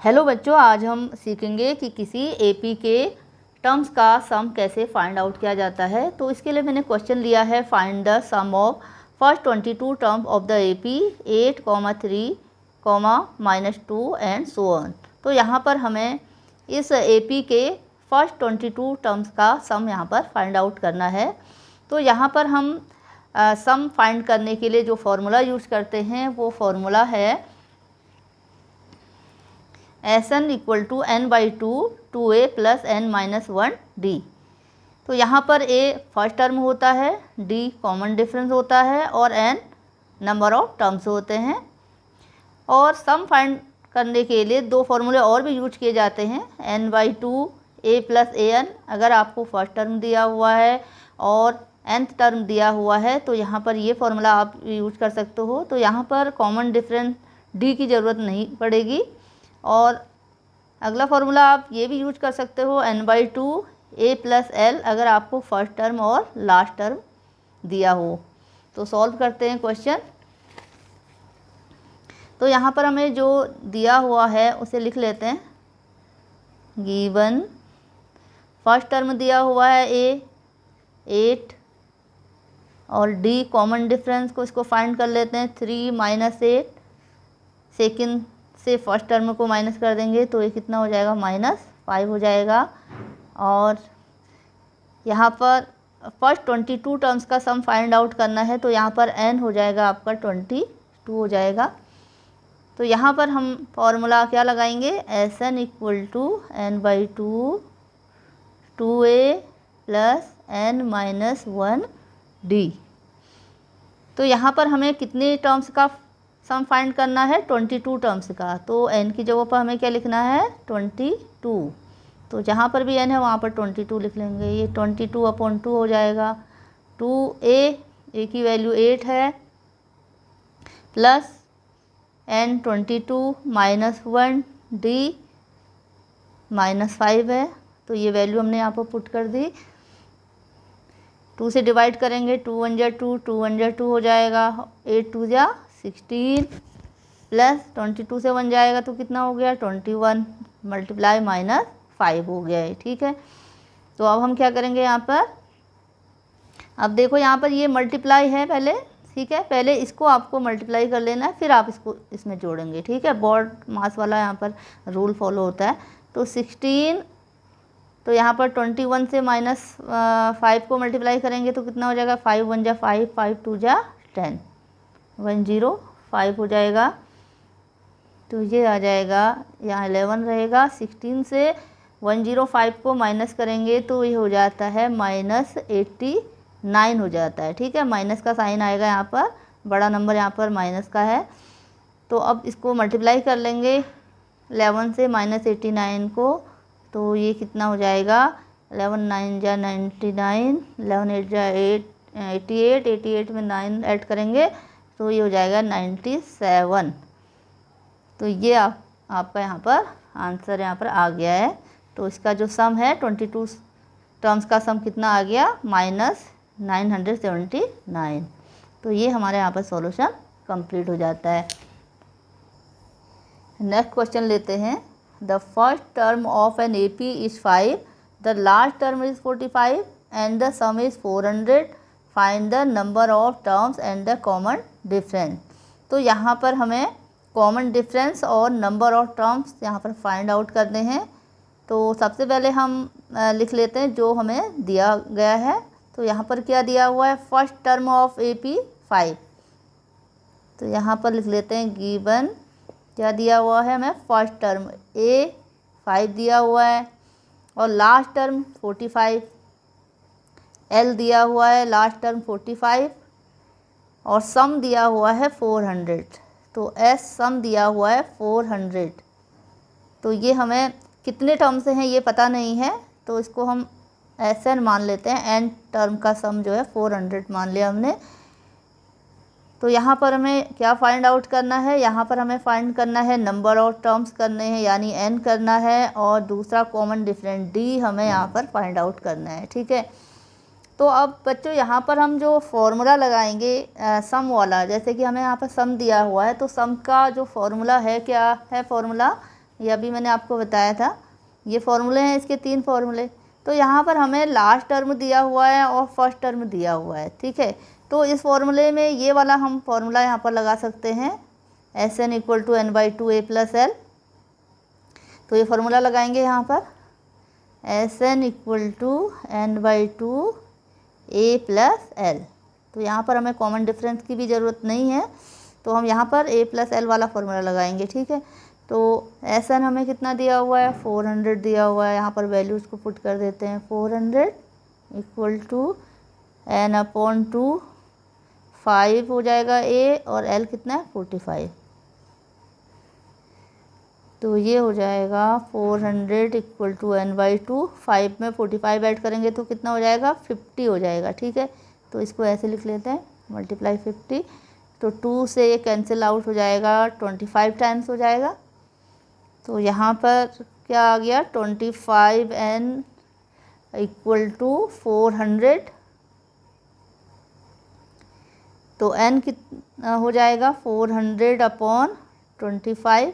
Hello बच्चों, आज हम सीखेंगे कि किसी एपी के टर्म्स का सम कैसे फाइंड आउट किया जाता है। तो इसके लिए मैंने क्वेश्चन लिया है, find the sum of first 22 term of the AP 8, 3, -2 and so on. तो यहाँ पर हमें इस एपी के फर्स्ट 22 टर्म्स का सम यहाँ पर फाइंड आउट करना है। तो यहाँ पर हम सम फाइंड करने के लिए जो फॉर्मूला यूज़ करते हैं वो फॉर्मूला है Sn = n/2 2a + n-1d। तो यहाँ पर a फर्स्ट टर्म होता है, d कॉमन डिफरेंस होता है और n नंबर ऑफ टर्म्स होते हैं। और सम फाइंड करने के लिए दो फार्मूले और भी यूज किए जाते हैं, n/2 a + an। अगर आपको फर्स्ट टर्म दिया हुआ है और nth टर्म दिया हुआ है तो यहाँ पर ये फार्मूला आप यूज कर सकते हो। तो यहाँ पर कॉमन डिफरेंस d की ज़रूरत नहीं पड़ेगी। और अगला फार्मूला आप ये भी यूज कर सकते हो, n/2 a + l, अगर आपको फर्स्ट टर्म और लास्ट टर्म दिया हो। तो सॉल्व करते हैं क्वेश्चन। तो यहाँ पर हमें जो दिया हुआ है उसे लिख लेते हैं। गिवन फर्स्ट टर्म दिया हुआ है a 8 और d कॉमन डिफरेंस को इसको फाइंड कर लेते हैं 3 - 8। सेकेंड से फर्स्ट टर्म को माइनस कर देंगे तो ये कितना हो जाएगा, -5 हो जाएगा। और यहाँ पर फर्स्ट 22 टर्म्स का सम फाइंड आउट करना है तो यहाँ पर n हो जाएगा आपका 22 हो जाएगा। तो यहाँ पर हम फॉर्मूला क्या लगाएंगे, Sn = n/2 2a + n-1d। तो यहाँ पर हमें कितने टर्म्स का सम फाइंड करना है, 22 टर्म्स का। तो n की जगह पर हमें क्या लिखना है, 22। तो जहाँ पर भी n है वहाँ पर 22 लिख लेंगे। ये 22/2 हो जाएगा। 2a की वैल्यू 8 है प्लस n/22 -1d -5 है। तो ये वैल्यू हमने यहाँ पर पुट कर दी। 2 से डिवाइड करेंगे, 2 × 1 = 2, 2 × 1 = 2 हो जाएगा। 8 × 2 = 16 प्लस 22 से 1 जाएगा तो कितना हो गया, 21 × -5 हो गया है। ठीक है। तो अब हम क्या करेंगे यहाँ पर, अब देखो यहाँ पर ये मल्टीप्लाई है पहले, ठीक है। पहले इसको आपको मल्टीप्लाई कर लेना है, फिर आप इसको इसमें जोड़ेंगे, ठीक है। बोर्ड मास वाला यहाँ पर रूल फॉलो होता है। तो 16, तो यहाँ पर 21 से -5 को मल्टीप्लाई करेंगे तो कितना हो जाएगा, 5 × 1 = 5, 5 × 2 = 10, 105 हो जाएगा। तो ये आ जाएगा, यहाँ 11 रहेगा। 16 से 105 को माइनस करेंगे तो ये हो जाता है -89 हो जाता है, ठीक है। माइनस का साइन आएगा यहाँ पर, बड़ा नंबर यहाँ पर माइनस का है। तो अब इसको मल्टीप्लाई कर लेंगे 11 से -89 को, तो ये कितना हो जाएगा, 11 × 9 = 99, 11 × 8 = 88, 88 में 9 ऐड करेंगे तो ये हो जाएगा 97। तो ये आपका यहाँ पर आंसर यहाँ पर आ गया है। तो इसका जो सम है 22 टर्म्स का सम कितना आ गया, -979। तो ये हमारे यहाँ पर सॉल्यूशन कंप्लीट हो जाता है। नेक्स्ट क्वेश्चन लेते हैं। The first term of an AP is 5, the last term is 45 and the some is 400। Find the number of terms and the common difference. तो यहाँ पर हमें कॉमन डिफरेंस और नंबर ऑफ टर्म्स यहाँ पर find out करने हैं। तो सबसे पहले हम लिख लेते हैं जो हमें दिया गया है। तो यहाँ पर क्या दिया हुआ है, फर्स्ट टर्म ऑफ एपी 5। तो यहाँ पर लिख लेते हैं गिवन क्या दिया हुआ है हमें, फर्स्ट टर्म a 5 दिया हुआ है और लास्ट टर्म 45, l दिया हुआ है, लास्ट टर्म 45 और सम दिया हुआ है 400। तो s सम दिया हुआ है 400। तो ये हमें कितने टर्म से हैं ये पता नहीं है, तो इसको हम Sn मान लेते हैं। n टर्म का सम जो है 400 मान लिया हमने। तो यहाँ पर हमें क्या फाइंड आउट करना है, यहाँ पर हमें फाइंड करना है नंबर ऑफ टर्म्स करने हैं, यानी n करना है, और दूसरा कॉमन डिफरेंस d हमें यहाँ पर फाइंड आउट करना है, ठीक है। तो अब बच्चों यहाँ पर हम जो फॉर्मूला लगाएंगे सम वाला, जैसे कि हमें यहाँ पर सम दिया हुआ है तो सम का जो फॉर्मूला है क्या है, फॉर्मूला ये अभी मैंने आपको बताया था। ये फॉर्मूले हैं, इसके 3 फॉर्मूले। तो यहाँ पर हमें लास्ट टर्म दिया हुआ है और फर्स्ट टर्म दिया हुआ है, ठीक है। तो इस फॉर्मूले में ये वाला हम फॉर्मूला यहाँ पर लगा सकते हैं, Sn equal to n/2 a plus l। तो ये फार्मूला लगाएंगे यहाँ पर, Sn equal to n/2 a plus l। तो यहाँ पर हमें कॉमन डिफरेंस की भी ज़रूरत नहीं है, तो हम यहाँ पर a प्लस l वाला फार्मूला लगाएंगे, ठीक है। तो Sn हमें कितना दिया हुआ है, 400 दिया हुआ है। यहाँ पर वैल्यूज़ को पुट कर देते हैं, 400 इक्वल टू n/2 5 हो जाएगा a, और l कितना है 45। तो ये हो जाएगा 400 इक्वल टू n/2, 5 में 45 ऐड करेंगे तो कितना हो जाएगा 50 हो जाएगा, ठीक है। तो इसको ऐसे लिख लेते हैं, मल्टीप्लाई 50। तो 2 से ये कैंसिल आउट हो जाएगा, 25 टाइम्स हो जाएगा। तो यहाँ पर क्या आ गया, 25n इक्वल टू 400। तो n कितना हो जाएगा 400 अपॉन 25,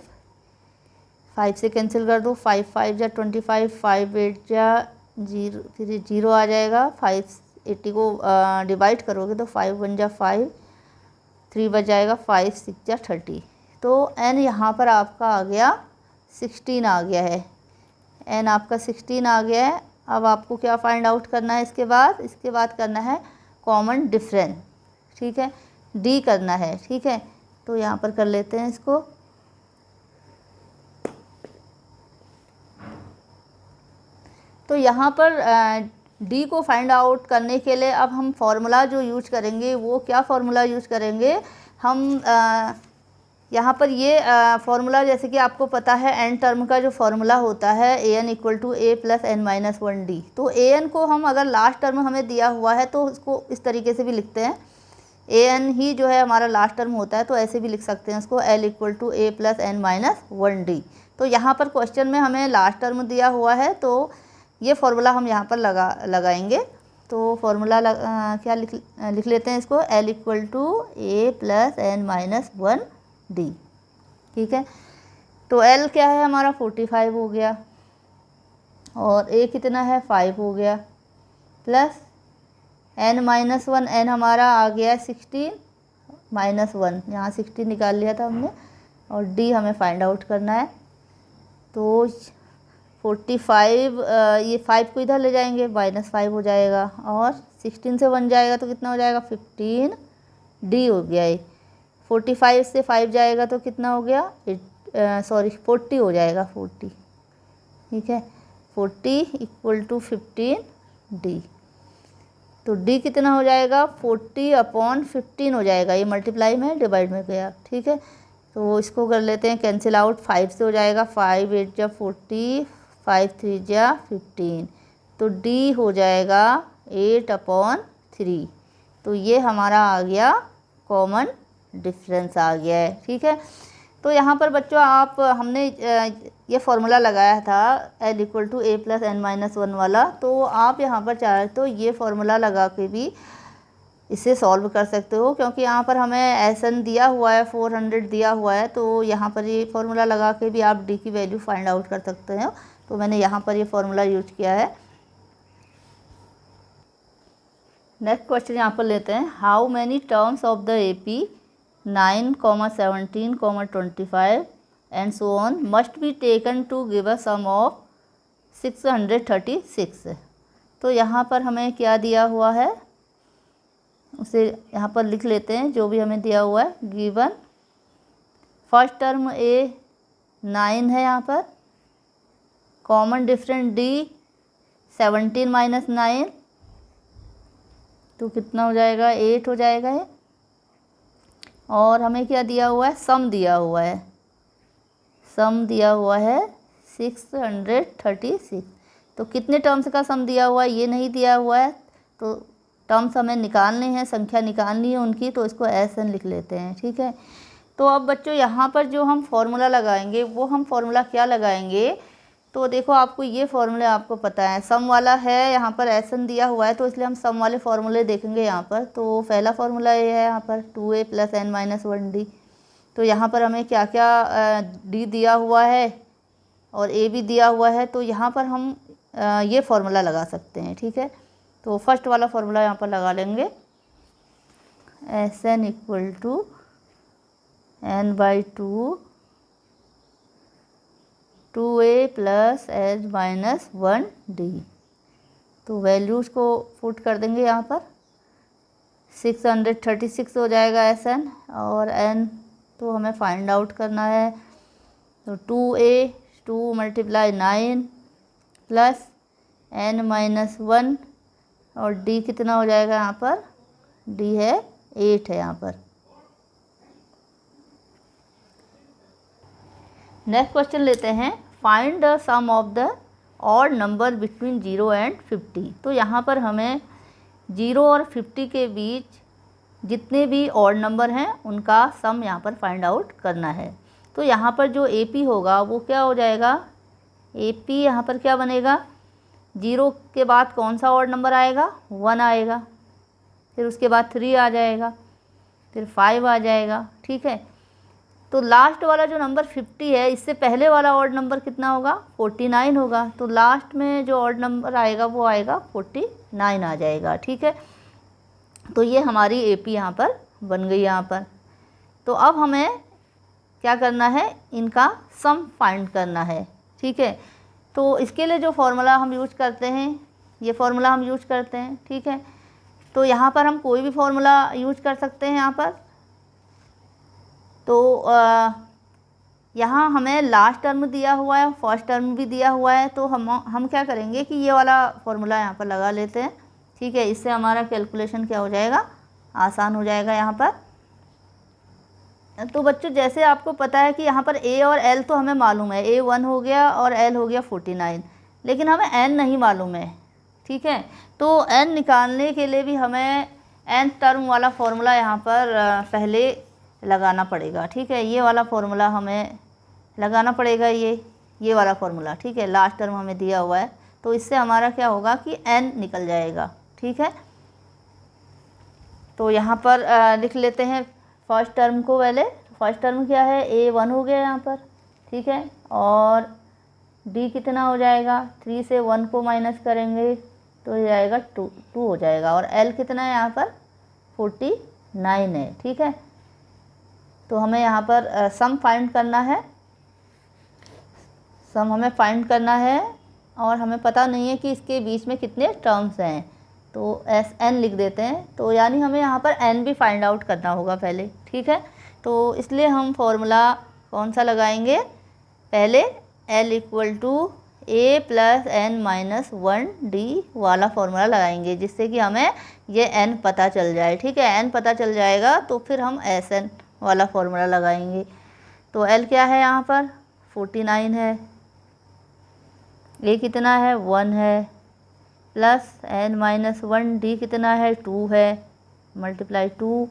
5 से कैंसिल कर दो, 5 5 जा 25, 5 8 जा 0, फिर 0 आ जाएगा। 580 को डिवाइड करोगे तो 5 1 जा 5, 3 बच जाएगा, 5 6 जा 30। तो n यहाँ पर आपका आ गया 16 आ गया है, n आपका 16 आ गया है। अब आपको क्या फाइंड आउट करना है इसके बाद करना है कॉमन डिफरेंस, ठीक है, d करना है, ठीक है। तो यहाँ पर कर लेते हैं इसको। तो यहाँ पर d को फाइंड आउट करने के लिए अब हम फॉर्मूला जो यूज करेंगे, वो क्या फार्मूला यूज करेंगे हम, यहाँ पर ये फार्मूला जैसे कि आपको पता है n टर्म का जो फार्मूला होता है an equal to a plus n-1d। तो an को हम अगर लास्ट टर्म हमें दिया हुआ है तो उसको इस तरीके से भी लिखते हैं, an ही जो है हमारा लास्ट टर्म होता है, तो ऐसे भी लिख सकते हैं उसको, l equal to a plus n-1d। तो यहाँ पर क्वेश्चन में हमें लास्ट टर्म दिया हुआ है, तो ये फार्मूला हम यहाँ पर लगाएंगे। तो फार्मूला क्या लिख लेते हैं इसको, l equal to a plus n-1d, ठीक है। तो l क्या है हमारा 45 हो गया, और a कितना है 5 हो गया, प्लस n-1, n हमारा आ गया 16 -1, यहाँ 16 निकाल लिया था हमने, और d हमें फाइंड आउट करना है। तो 45, ये 5 को इधर ले जाएंगे, -5 हो जाएगा, और 16 से 1 जाएगा तो कितना हो जाएगा 15d हो गया। ये 45 से 5 जाएगा तो कितना हो गया 40 हो जाएगा, 40, ठीक है। 40 इक्वल टू 15d। तो d कितना हो जाएगा 40 अपॉन 15 हो जाएगा, ये मल्टीप्लाई में डिवाइड में गया, ठीक है। तो इसको कर लेते हैं कैंसिल आउट, 5 से हो जाएगा, 5 8 जा 40, 5 3 जा 15। तो d हो जाएगा 8 अपॉन 3। तो ये हमारा आ गया कॉमन डिफरेंस आ गया है, ठीक है। तो यहाँ पर बच्चों हमने ये फार्मूला लगाया था l equal to a plus n-1 वाला, तो आप यहाँ पर चाहे तो ये फार्मूला लगा के भी इसे सॉल्व कर सकते हो, क्योंकि यहाँ पर हमें Sn दिया हुआ है, 400 दिया हुआ है। तो यहाँ पर ये फार्मूला लगा के भी आप d की वैल्यू फाइंड आउट कर सकते हो। तो मैंने यहाँ पर ये फार्मूला यूज किया है। नेक्स्ट क्वेश्चन यहाँ पर लेते हैं, how many terms of the AP 9, 17, 25 and so on must be taken to give a sum of 636। तो यहाँ पर हमें क्या दिया हुआ है उसे यहाँ पर लिख लेते हैं, जो भी हमें दिया हुआ है। गिवन फर्स्ट टर्म a 9 है, यहाँ पर कॉमन डिफरेंट d 17 माइनस 9, तो कितना हो जाएगा 8 हो जाएगा ये। और हमें क्या दिया हुआ है, सम दिया हुआ है, सम दिया हुआ है 636। तो कितने टर्म्स का सम दिया हुआ है ये नहीं दिया हुआ है, तो टर्म्स हमें निकालने हैं, संख्या निकालनी है उनकी, तो इसको Sn लिख लेते हैं, ठीक है। तो अब बच्चों यहाँ पर जो हम फार्मूला लगाएंगे, वो हम फार्मूला क्या लगाएंगे, तो देखो आपको ये फार्मूला आपको पता है, सम वाला है, यहाँ पर Sn दिया हुआ है, तो इसलिए हम सम वाले फार्मूले देखेंगे यहाँ पर। तो पहला फार्मूला ये है यहाँ पर 2a प्लस n-1d। तो यहाँ पर हमें क्या क्या d दिया हुआ है, और ए भी दिया हुआ है, तो यहाँ पर हम ये फार्मूला लगा सकते हैं। ठीक है, तो फर्स्ट वाला फार्मूला यहाँ पर लगा लेंगे, Sn equal to n/2 2a plus h minus 1d। तो वैल्यूज़ को पुट कर देंगे यहाँ पर, 636 हो जाएगा Sn, और n तो हमें फाइंड आउट करना है, तो 2a 2 multiply 9 plus n minus 1, और d कितना हो जाएगा यहाँ पर, d है 8 है यहाँ पर। नेक्स्ट क्वेश्चन लेते हैं, find the sum of the odd number between 0 and 50। तो यहाँ पर हमें 0 और 50 के बीच जितने भी ऑड नंबर हैं उनका सम यहाँ पर फाइंड आउट करना है। तो यहाँ पर जो AP होगा वो क्या हो जाएगा, AP यहाँ पर क्या बनेगा, 0 के बाद कौन सा ऑड नंबर आएगा, 1 आएगा, फिर उसके बाद 3 आ जाएगा, फिर 5 आ जाएगा। ठीक है, तो लास्ट वाला जो नंबर 50 है, इससे पहले वाला ऑड नंबर कितना होगा, 49 होगा, तो लास्ट में जो ऑड नंबर आएगा वो आएगा 49 आ जाएगा। ठीक है, तो ये हमारी AP यहाँ पर बन गई यहाँ पर। तो अब हमें क्या करना है, इनका सम फाइंड करना है। ठीक है, तो इसके लिए जो फार्मूला हम यूज करते हैं, ये फार्मूला हम यूज करते हैं। ठीक है, तो यहाँ पर हम कोई भी फार्मूला यूज कर सकते हैं यहाँ पर। तो यहाँ हमें लास्ट टर्म दिया हुआ है, फर्स्ट टर्म भी दिया हुआ है, तो हम क्या करेंगे कि ये वाला फार्मूला यहाँ पर लगा लेते हैं। ठीक है, इससे हमारा कैलकुलेशन क्या हो जाएगा, आसान हो जाएगा यहाँ पर। तो बच्चों जैसे आपको पता है कि यहाँ पर A और L तो हमें मालूम है, A 1 हो गया और L हो गया 49, लेकिन हमें N नहीं मालूम है। ठीक है, तो N निकालने के लिए भी हमें N टर्म वाला फार्मूला यहाँ पर पहले लगाना पड़ेगा। ठीक है, ये वाला फार्मूला हमें लगाना पड़ेगा, ये वाला फार्मूला। ठीक है, लास्ट टर्म हमें दिया हुआ है, तो इससे हमारा क्या होगा कि N निकल जाएगा। ठीक है, तो यहाँ पर लिख लेते हैं फर्स्ट टर्म को पहले। फर्स्ट टर्म क्या है, A 1 हो गया यहाँ पर। ठीक है, और D कितना हो जाएगा, 3 से 1 को माइनस करेंगे तो ये जाएगा 2 हो जाएगा, और L कितना है यहाँ पर, 49 है। ठीक है, तो हमें यहाँ पर सम फाइंड करना है, सम हमें फाइंड करना है, और हमें पता नहीं है कि इसके बीच में कितने टर्म्स हैं, तो Sn लिख देते हैं। तो यानी हमें यहाँ पर n भी फाइंड आउट करना होगा पहले। ठीक है, तो इसलिए हम फार्मूला कौन सा लगाएंगे, पहले L equal to A plus n minus 1d वाला फार्मूला लगाएंगे, जिससे कि हमें ये n पता चल जाए। ठीक है, n पता चल जाएगा तो फिर हम Sn वाला फार्मूला लगाएंगे। तो L क्या है यहाँ पर, 49 है, A कितना है, 1 है, प्लस n माइनस 1d कितना है, 2 है, मल्टीप्लाई 2,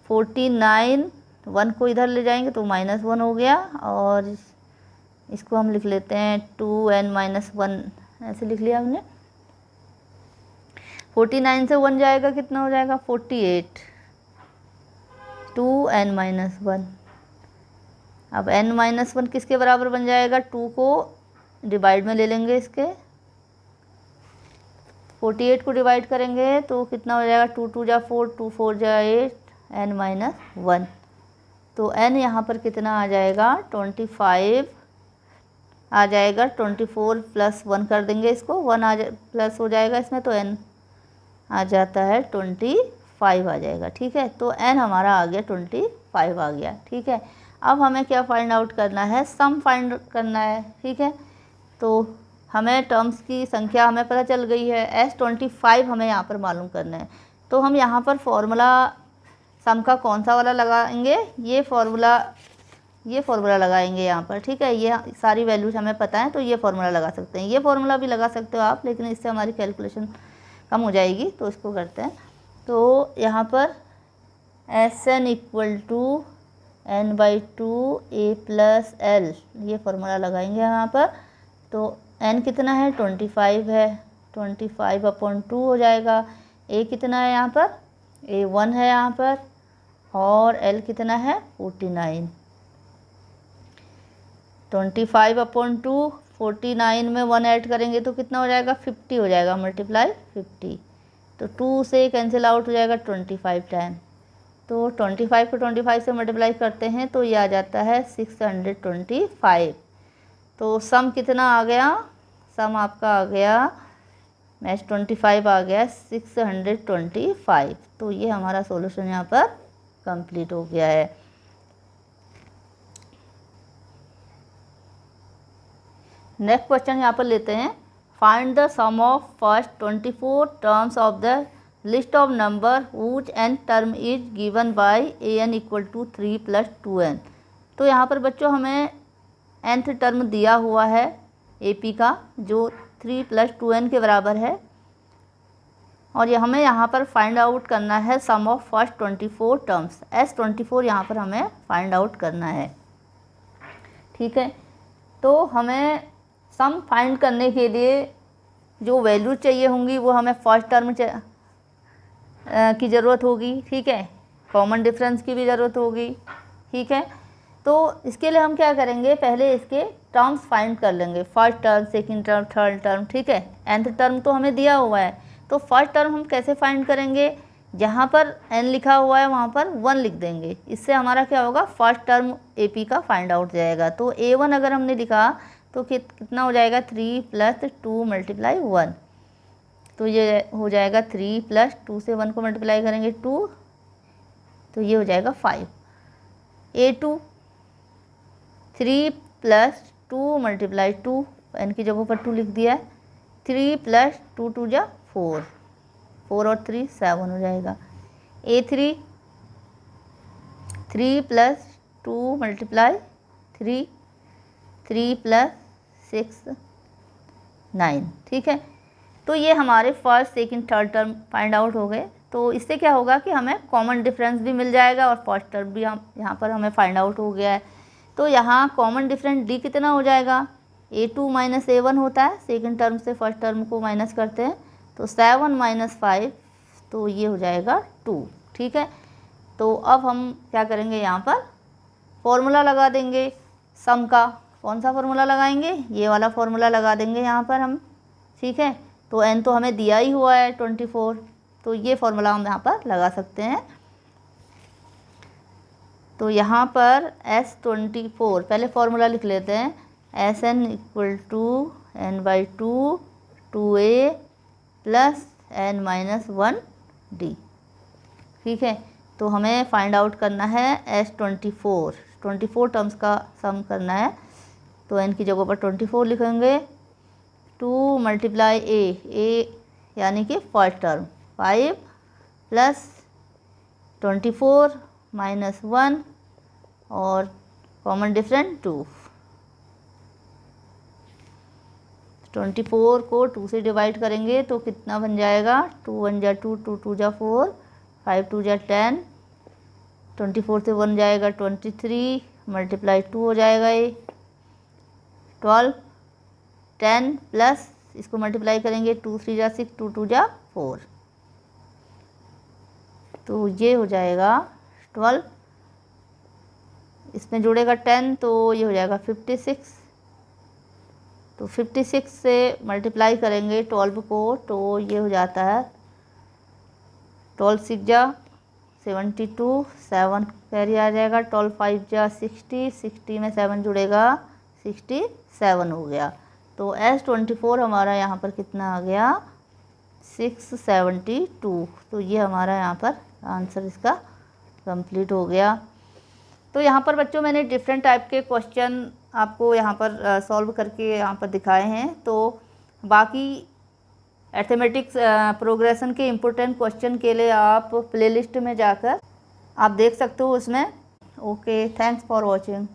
49, 1 को इधर ले जाएंगे तो माइनस 1 हो गया, और इसको हम लिख लेते हैं 2n माइनस 1, ऐसे लिख लिया हमने। 49 से 1 जाएगा, कितना हो जाएगा, 48, 2n माइनस 1। अब n माइनस 1 किसके बराबर बन जाएगा, 2 को डिवाइड में ले लेंगे, इसके 48 को डिवाइड करेंगे तो कितना हो जाएगा, 2 2 जा 4, 2 4 जा 8, n माइनस 1। तो n यहाँ पर कितना आ जाएगा, 25 आ जाएगा, 24 प्लस 1 कर देंगे इसको, 1 प्लस हो जाएगा इसमें, तो n आ जाता है 25 आ जाएगा। ठीक है, तो n हमारा आ गया 25 आ गया। ठीक है, अब हमें क्या फाइंड आउट करना है, सम फाइंड करना है। ठीक है, तो हमें टर्म्स की संख्या हमें पता चल गई है, S25 हमें यहाँ पर मालूम करना है। तो हम यहाँ पर फॉर्मूला सम का कौन सा वाला लगाएंगे, ये फार्मूला लगाएंगे यहाँ पर। ठीक है, ये सारी वैल्यूज हमें पता है, तो ये फार्मूला लगा सकते हैं। ये फार्मूला भी लगा सकते हो आप, लेकिन इससे हमारी कैलकुलेशन कम हो जाएगी, तो इसको करते हैं। तो यहाँ पर Sn equal to n/2 A plus L, ये फार्मूला लगाएंगे यहाँ पर। तो n कितना है, 25 है, 25/2 हो जाएगा। A कितना है यहाँ पर, A 1 है यहाँ पर, और L कितना है, 49। 25/2, 49 में 1 ऐड करेंगे तो कितना हो जाएगा, 50 हो जाएगा, मल्टीप्लाई 50। तो 2 से कैंसिल आउट हो जाएगा 25 10। तो 25 को 25 से मल्टीप्लाई करते हैं तो ये आ जाता है 625। तो सम कितना आ गया, सम आपका आ गया मैच 25 आ गया 625। तो ये हमारा सॉल्यूशन यहाँ पर कंप्लीट हो गया है। नेक्स्ट क्वेश्चन यहाँ पर लेते हैं, find the sum of first 24 terms of the list of number whose n term is given by an equal to 3 + 2n। तो यहाँ पर बच्चों हमें nth टर्म दिया हुआ है AP का जो 3 + 2n के बराबर है, और ये हमें यहाँ पर फाइंड आउट करना है सम ऑफ फर्स्ट 24 टर्म्स। S24 यहाँ पर हमें फाइंड आउट करना है। ठीक है, तो हमें सम फाइंड करने के लिए जो वैल्यू चाहिए होंगी वो हमें फर्स्ट टर्म की ज़रूरत होगी। ठीक है, कॉमन डिफरेंस की भी ज़रूरत होगी। ठीक है, तो इसके लिए हम क्या करेंगे, पहले इसके टर्म्स फाइंड कर लेंगे, first term, second term, third term. ठीक है, nth टर्म तो हमें दिया हुआ है, तो फर्स्ट टर्म हम कैसे फाइंड करेंगे, जहाँ पर n लिखा हुआ है वहाँ पर 1 लिख देंगे। इससे हमारा क्या होगा, फर्स्ट टर्म AP का फाइंड आउट जाएगा। तो A1 अगर हमने लिखा तो कितना हो जाएगा, 3 + 2 × 1। तो ये हो जाएगा 3 + 2 से 1 को मल्टीप्लाई करेंगे 2, तो ये हो जाएगा 5। A2 3 + 2 × 2, n की जगह पर 2 लिख दिया है, 3 + 2 2 = 4, 4 और 3 7 हो जाएगा। A3 3 + 2 × 3, 3 + 6 9। ठीक है, तो ये हमारे first, second, third term find out हो गए। तो इससे क्या होगा कि हमें कॉमन डिफरेंस भी मिल जाएगा और फर्स्ट टर्म भी यहाँ पर हमें फाइंड आउट हो गया है। तो यहाँ कॉमन डिफरेंस D कितना हो जाएगा, A2 - A1 होता है, सेकंड टर्म से फर्स्ट टर्म को माइनस करते हैं, तो 7 - 5, तो ये हो जाएगा 2। ठीक है, तो अब हम क्या करेंगे, यहाँ पर फॉर्मूला लगा देंगे सम का। कौन सा फॉर्मूला लगाएंगे, ये वाला फॉर्मूला लगा देंगे यहाँ पर हम। ठीक है, तो n तो हमें दिया ही हुआ है 24, तो ये फॉर्मूला हम यहाँ पर लगा सकते हैं। तो यहाँ पर S24 पहले फॉर्मूला लिख लेते हैं, Sn = n/2 2a + n - 1d। ठीक है, तो हमें फाइंड आउट करना है S24 टर्म्स का सम करना है। तो n की जगह पर 24 लिखेंगे, 2 × a यानी कि फर्स्ट टर्म 5 + 24 - 1 और कॉमन डिफरेंस 2। 24 को 2 से डिवाइड करेंगे तो कितना बन जाएगा, 2 × 1 = 2, 2 × 2 = 4, 5 × 2 = 10, 24 से 1 जाएगा 23, × 2 हो जाएगा ये 12, 10 प्लस इसको मल्टीप्लाई करेंगे 2 × 3 = 6, 2 × 2 = 4, तो ये हो जाएगा 12, इसमें जुड़ेगा 10 तो ये हो जाएगा 56। तो 56 से मल्टीप्लाई करेंगे 12 को तो ये हो जाता है 12 × 6 = 72, 7 कैरी आ जाएगा, 12 × 5 = 60, 60 में 7 जुड़ेगा 67 हो गया। तो S24 हमारा यहाँ पर कितना आ गया, 672। तो ये हमारा यहाँ पर आंसर इसका कंप्लीट हो गया। तो यहाँ पर बच्चों मैंने डिफरेंट टाइप के क्वेश्चन आपको यहाँ पर सॉल्व करके यहाँ पर दिखाए हैं। तो बाकी अर्थमेटिक्स प्रोग्रेशन के इम्पोर्टेंट क्वेश्चन के लिए आप प्लेलिस्ट में जाकर आप देख सकते हो उसमें। Okay, thanks for watching.